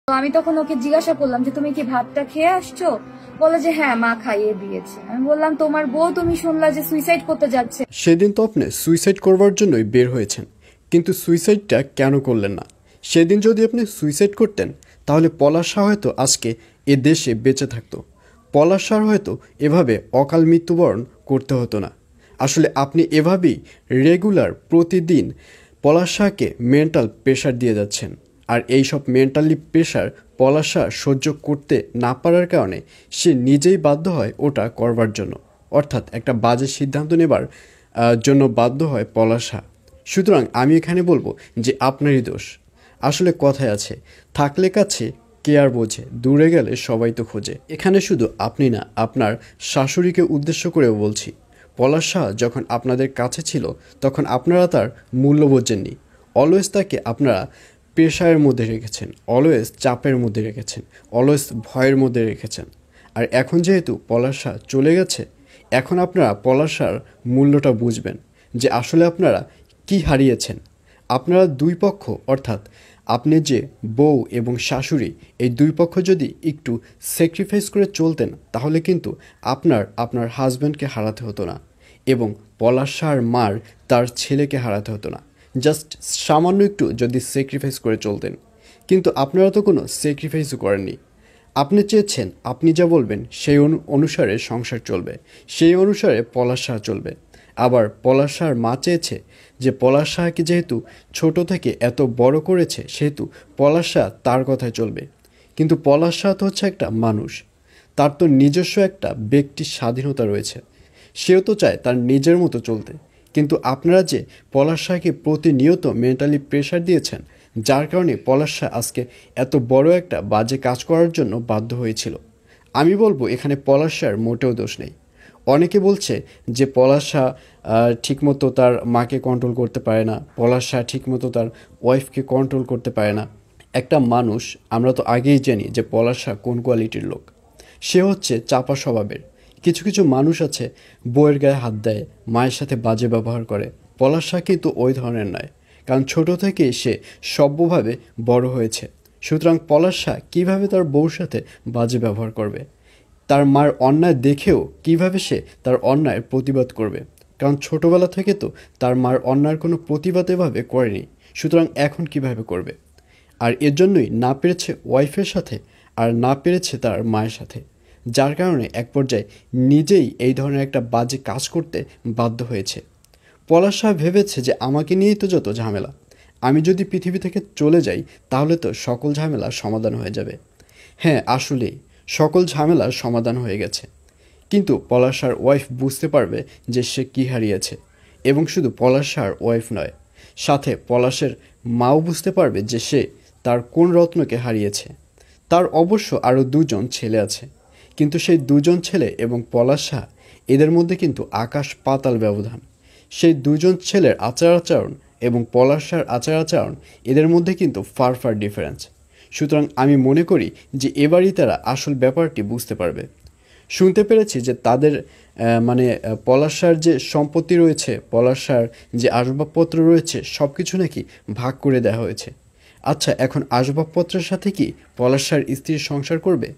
তো আমি তখন ওকে জিজ্ঞাসা করলাম যে তুমি কি ভাতটা খেয়ে আসছো? বলে যে হ্যাঁ মা খাইয়ে দিয়েছে। আমি বললাম তোমার বউ তুমি শুনলা যে সুইসাইড করতে যাচ্ছে। সেদিন তো আপনি সুইসাইড করবার জন্যই বের হয়েছেন, কিন্তু সুইসাইডটা কেন করলেন না? সেদিন যদি আপনি সুইসাইড করতেন তাহলে পলাশ শাহ হয়তো আজকে এ দেশে বেঁচে থাকতো। পলাশ শাহ হয়তো এভাবে অকাল মৃত্যুবরণ করতে হতো না। আসলে আপনি এভাবেই রেগুলার প্রতিদিন পলাশ শাহকে মেন্টাল প্রেশার দিয়ে যাচ্ছেন। আর এই সব মেন্টালি প্রেশার পলাশ শাহ সহ্য করতে না পারার কারণে সে নিজেই বাধ্য হয় ওটা করবার জন্য, অর্থাৎ একটা বাজে সিদ্ধান্ত নেবার জন্য বাধ্য হয় পলাশ শাহ। সুতরাং আমি এখানে বলবো যে আপনারই দোষ। আসলে কথায় আছে, থাকলে কাছে কে আর বোঝে, দূরে গেলে সবাই তো খোঁজে। এখানে শুধু আপনি না, আপনার শাশুড়িকে উদ্দেশ্য করেও বলছি। পলাশ শাহ যখন আপনাদের কাছে ছিল তখন আপনারা তার মূল্য বোঝেননি। অলওয়েজ তাকে আপনারা প্রেশারের মধ্যে রেখেছেন, অলওয়েজ চাপের মধ্যে রেখেছেন, অলওয়েজ ভয়ের মধ্যে রেখেছেন। আর এখন যেহেতু পলাশ শাহ চলে গেছে, এখন আপনারা পলাশ শাহর মূল্যটা বুঝবেন যে আসলে আপনারা কি হারিয়েছেন। আপনারা দুই পক্ষ, অর্থাৎ আপনি যে বউ এবং শাশুড়ি, এই দুই পক্ষ যদি একটু স্যাক্রিফাইস করে চলতেন তাহলে কিন্তু আপনার হাজব্যান্ডকে হারাতে হতো না, এবং পলাশ শাহর মার তার ছেলেকে হারাতে হতো না। জাস্ট সামান্য একটু যদি স্যাক্রিফাইস করে চলতেন, কিন্তু আপনারা তো কোনো স্যাক্রিফাইসও করেননি। আপনি চেয়েছেন আপনি যা বলবেন সেই অনুসারে সংসার চলবে, সেই অনুসারে পলাশ শাহ চলবে। আবার পলাশ শাহর মা চেয়েছে যে পলাশ শাহকে যেহেতু ছোট থেকে এত বড় করেছে সেহেতু পলাশ শাহ তার কথায় চলবে। কিন্তু পলাশ শাহ তো হচ্ছে একটা মানুষ, তার তো নিজস্ব একটা ব্যক্তির স্বাধীনতা রয়েছে, সেও তো চায় তার নিজের মতো চলতে। কিন্তু আপনারা যে পলাশ শাহকে প্রতিনিয়ত মেন্টালি প্রেশার দিয়েছেন, যার কারণে পলাশ শাহ আজকে এত বড় একটা বাজে কাজ করার জন্য বাধ্য হয়েছিল। আমি বলবো এখানে পলাশ শাহর মোটেও দোষ নেই। অনেকে বলছে যে পলাশ শাহ ঠিকমতো তার মাকে কন্ট্রোল করতে পারে না, পলাশ শাহ ঠিকমতো তার ওয়াইফকে কন্ট্রোল করতে পারে না। একটা মানুষ, আমরা তো আগেই জানি যে পলাশ শাহ কোন কোয়ালিটির লোক। সে হচ্ছে চাপা স্বভাবের। কিছু কিছু মানুষ আছে বউয়ের গায়ে হাত দেয়, মায়ের সাথে বাজে ব্যবহার করে। পলাশ শাহ কিন্তু ওই ধরনের নয়, কারণ ছোট থেকেই সে সভ্যভাবে বড় হয়েছে। সুতরাং পলাশ শাহ কীভাবে তার বউর সাথে বাজে ব্যবহার করবে? তার মার অন্যায় দেখেও কিভাবে সে তার অন্যায়ের প্রতিবাদ করবে? কারণ ছোটবেলা থেকে তো তার মার অন্যায়ের কোনো প্রতিবাদ এভাবে করেনি। সুতরাং এখন কিভাবে করবে? আর এর জন্যই না পেরেছে ওয়াইফের সাথে, আর না পেরেছে তার মায়ের সাথে, যার কারণে এক পর্যায়ে নিজেই এই ধরনের একটা বাজে কাজ করতে বাধ্য হয়েছে। পলাশ শাহ ভেবেছে যে আমাকে নিয়েই তো যত ঝামেলা, আমি যদি পৃথিবী থেকে চলে যাই তাহলে তো সকল ঝামেলার সমাধান হয়ে যাবে। হ্যাঁ, আসলেই সকল ঝামেলার সমাধান হয়ে গেছে। কিন্তু পলাশ শাহর ওয়াইফ বুঝতে পারবে যে সে কী হারিয়েছে, এবং শুধু পলাশ শাহর ওয়াইফ নয়, সাথে পলাশের মাও বুঝতে পারবে যে সে তার কোন রত্নকে হারিয়েছে। তার অবশ্য আরও দুজন ছেলে আছে, কিন্তু সেই দুজন ছেলে এবং পলাশ শাহ, এদের মধ্যে কিন্তু আকাশ পাতাল ব্যবধান। সেই দুজন ছেলের আচার আচরণ এবং পলাশ শাহর আচার আচরণ, এদের মধ্যে কিন্তু ফার ফার ডিফারেন্স। সুতরাং আমি মনে করি যে এবারই তারা আসল ব্যাপারটি বুঝতে পারবে। শুনতে পেরেছি যে তাদের পলাশ শাহর যে সম্পত্তি রয়েছে, পলাশ শাহর যে আসবাবপত্র রয়েছে, সব কিছু নাকি ভাগ করে দেওয়া হয়েছে। আচ্ছা, এখন আসবাবপত্রের সাথে কি পলাশ শাহর স্ত্রীর সংসার করবে?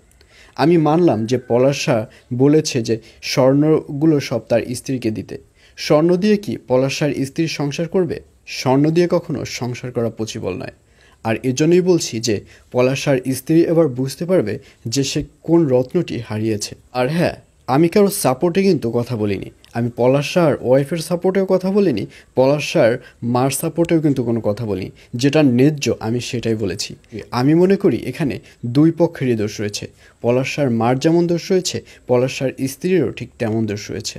আমি মানলাম যে পলাশ শাহ বলেছে যে স্বর্ণগুলো সব তার স্ত্রীকে দিতে। স্বর্ণ দিয়ে কি পলাশ শাহর স্ত্রীর সংসার করবে? স্বর্ণ দিয়ে কখনো সংসার করা পসিবল নয়। আর এজন্যই বলছি যে পলাশ শাহর স্ত্রী এবার বুঝতে পারবে যে সে কোন রত্নটি হারিয়েছে। আর হ্যাঁ, আমি কারো সাপোর্টে কিন্তু কথা বলিনি, আমি পলাশ শাহর ওয়াইফের সাপোর্টেও কথা বলিনি, পলাশ শাহর মার সাপোর্টেও কিন্তু কোনো কথা বলিনি। যেটা ন্যায্য আমি সেটাই বলেছি। আমি মনে করি এখানে দুই পক্ষেরই দোষ রয়েছে। পলাশ শাহর মার যেমন দোষ রয়েছে, পলাশ শাহর স্ত্রীরও ঠিক তেমন দোষ রয়েছে।